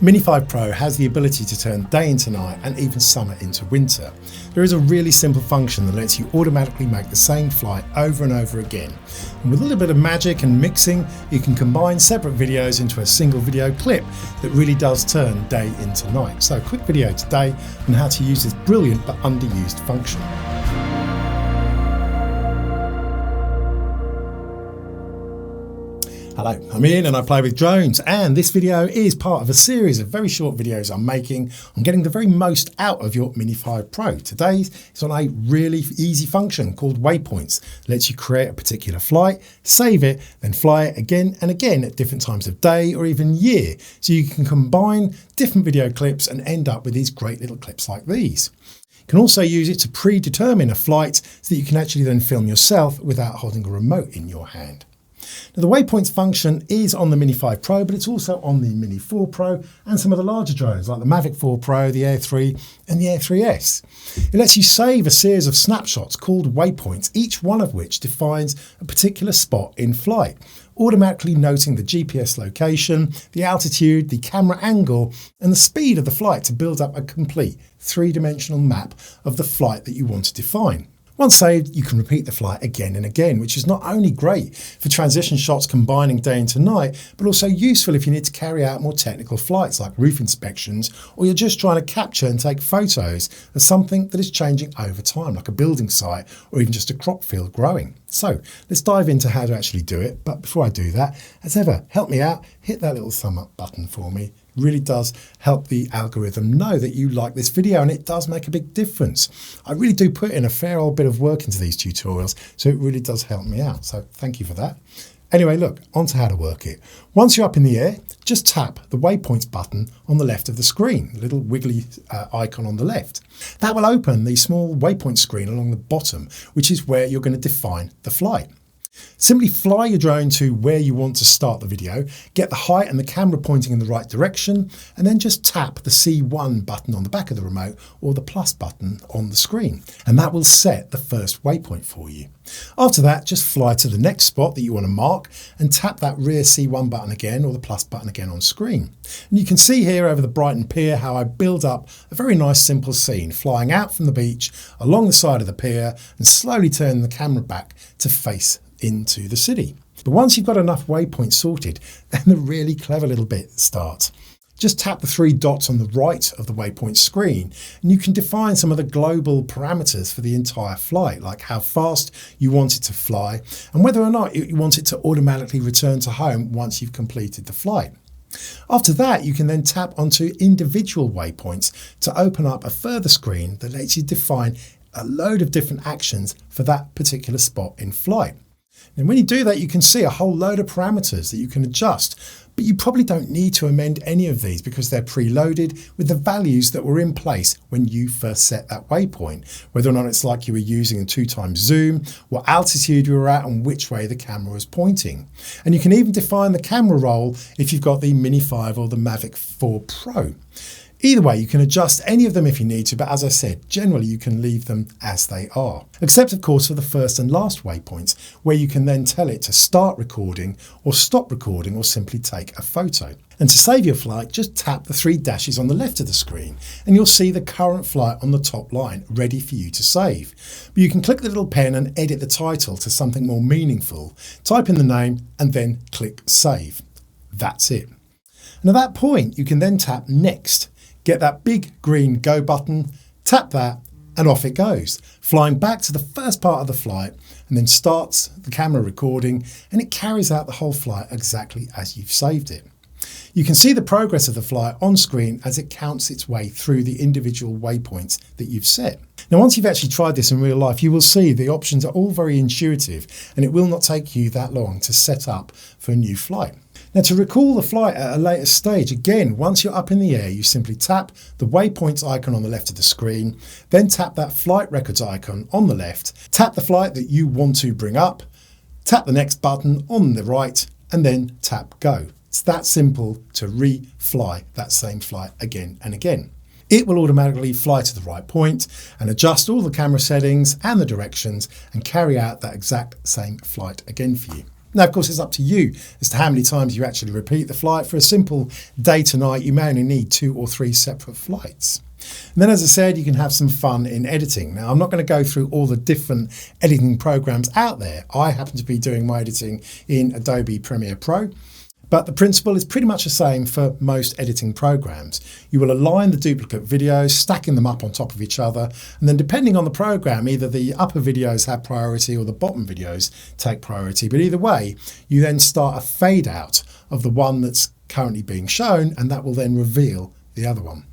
The Mini 5 Pro has the ability to turn day into night and even summer into winter. There is a really simple function that lets you automatically make the same flight over and over again. And with a little bit of magic and mixing, you can combine separate videos into a single video clip that really does turn day into night. So a quick video today on how to use this brilliant but underused function. Hello, I'm Ian and I play with drones, and this video is part of a series of very short videos I'm making on getting the very most out of your Mini 5 Pro. Today is on a really easy function called Waypoints. It lets you create a particular flight, save it, then fly it again and again at different times of day or even year. So you can combine different video clips and end up with these great little clips like these. You can also use it to predetermine a flight so that you can actually then film yourself without holding a remote in your hand. Now, the Waypoints function is on the Mini 5 Pro, but it's also on the Mini 4 Pro and some of the larger drones like the Mavic 4 Pro, the Air 3 and the Air 3S. It lets you save a series of snapshots called waypoints, each one of which defines a particular spot in flight, automatically noting the GPS location, the altitude, the camera angle and the speed of the flight to build up a complete three-dimensional map of the flight that you want to define. Once saved, you can repeat the flight again and again, which is not only great for transition shots combining day into night, but also useful if you need to carry out more technical flights like roof inspections, or you're just trying to capture and take photos of something that is changing over time, like a building site or even just a crop field growing. So let's dive into how to actually do it. But before I do that, as ever, help me out, hit that little thumb up button for me. It really does help the algorithm know that you like this video, and it does make a big difference. I really do put in a fair old bit of work into these tutorials, so it really does help me out. So thank you for that. Anyway, look, on to how to work it. Once you're up in the air, just tap the Waypoints button on the left of the screen, the little wiggly icon on the left. That will open the small waypoint screen along the bottom, which is where you're going to define the flight. Simply fly your drone to where you want to start the video, get the height and the camera pointing in the right direction, and then just tap the C1 button on the back of the remote or the plus button on the screen, and that will set the first waypoint for you. After that, just fly to the next spot that you want to mark and tap that rear C1 button again or the plus button again on screen. And you can see here over the Brighton Pier how I build up a very nice simple scene, flying out from the beach along the side of the pier and slowly turn the camera back to face into the city. But once you've got enough waypoints sorted, then the really clever little bit starts. Just tap the three dots on the right of the waypoint screen and you can define some of the global parameters for the entire flight, like how fast you want it to fly and whether or not you want it to automatically return to home once you've completed the flight. After that, you can then tap onto individual waypoints to open up a further screen that lets you define a load of different actions for that particular spot in flight. And when you do that, you can see a whole load of parameters that you can adjust, but you probably don't need to amend any of these because they're preloaded with the values that were in place when you first set that waypoint, whether or not it's like you were using a 2x zoom, what altitude you were at and which way the camera was pointing. And you can even define the camera roll if you've got the Mini 5 or the Mavic 4 Pro. Either way, you can adjust any of them if you need to, but as I said, generally you can leave them as they are. Except of course for the first and last waypoints, where you can then tell it to start recording or stop recording or simply take a photo. And to save your flight, just tap the three dashes on the left of the screen and you'll see the current flight on the top line ready for you to save. But you can click the little pen and edit the title to something more meaningful, type in the name and then click save. That's it. And at that point, you can then tap next. Get that big green go button, tap that and off it goes, flying back to the first part of the flight and then starts the camera recording and it carries out the whole flight exactly as you've saved it. You can see the progress of the flight on screen as it counts its way through the individual waypoints that you've set. Now, once you've actually tried this in real life, you will see the options are all very intuitive and it will not take you that long to set up for a new flight. Now, to recall the flight at a later stage, again, once you're up in the air, you simply tap the waypoints icon on the left of the screen, then tap that flight records icon on the left, tap the flight that you want to bring up, tap the next button on the right, and then tap go. It's that simple to re-fly that same flight again and again. It will automatically fly to the right point and adjust all the camera settings and the directions and carry out that exact same flight again for you. Now, of course, it's up to you as to how many times you actually repeat the flight. For a simple day to night, you may only need 2 or 3 separate flights. And then, as I said, you can have some fun in editing. Now, I'm not going to go through all the different editing programs out there. I happen to be doing my editing in Adobe Premiere Pro. But the principle is pretty much the same for most editing programs. You will align the duplicate videos, stacking them up on top of each other, and then depending on the program, either the upper videos have priority or the bottom videos take priority. But either way, you then start a fade out of the one that's currently being shown, and that will then reveal the other one.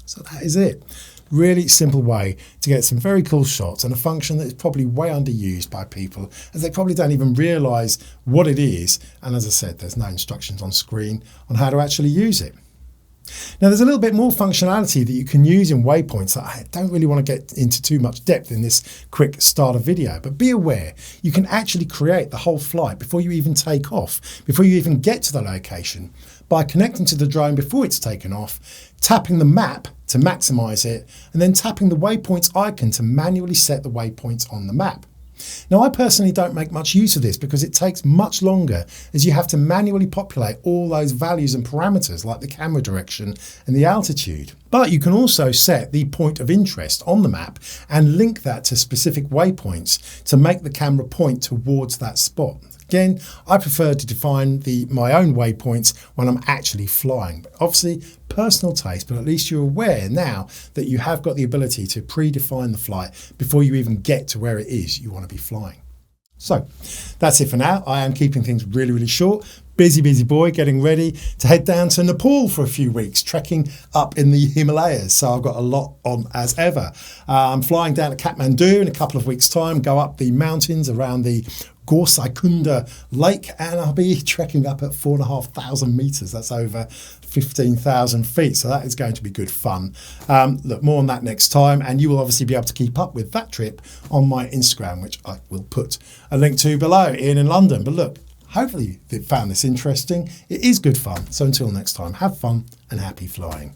So that is it. Really simple way to get some very cool shots, and a function that is probably way underused by people, as they probably don't even realise what it is. And as I said, there's no instructions on screen on how to actually use it. Now, there's a little bit more functionality that you can use in Waypoints that I don't really want to get into too much depth in this quick starter video, but be aware you can actually create the whole flight before you even take off, before you even get to the location, by connecting to the drone before it's taken off, tapping the map to maximise it, and then tapping the Waypoints icon to manually set the waypoints on the map. Now, I personally don't make much use of this because it takes much longer, as you have to manually populate all those values and parameters like the camera direction and the altitude. But you can also set the point of interest on the map and link that to specific waypoints to make the camera point towards that spot. Again, I prefer to define my own waypoints when I'm actually flying. But obviously, personal taste, but at least you're aware now that you have got the ability to predefine the flight before you even get to where it is you want to be flying. So that's it for now. I am keeping things really, really short. Busy boy, getting ready to head down to Nepal for a few weeks, trekking up in the Himalayas. So I've got a lot on as ever. I'm flying down to Kathmandu in a couple of weeks' time, go up the mountains around the Gorsaikunda Lake, and I'll be trekking up at 4,500 metres. That's over 15,000 feet. So that is going to be good fun. Look, more on that next time, and you will obviously be able to keep up with that trip on my Instagram, which I will put a link to below, Ian in London. But look, hopefully you found this interesting. It is good fun. So until next time, have fun and happy flying.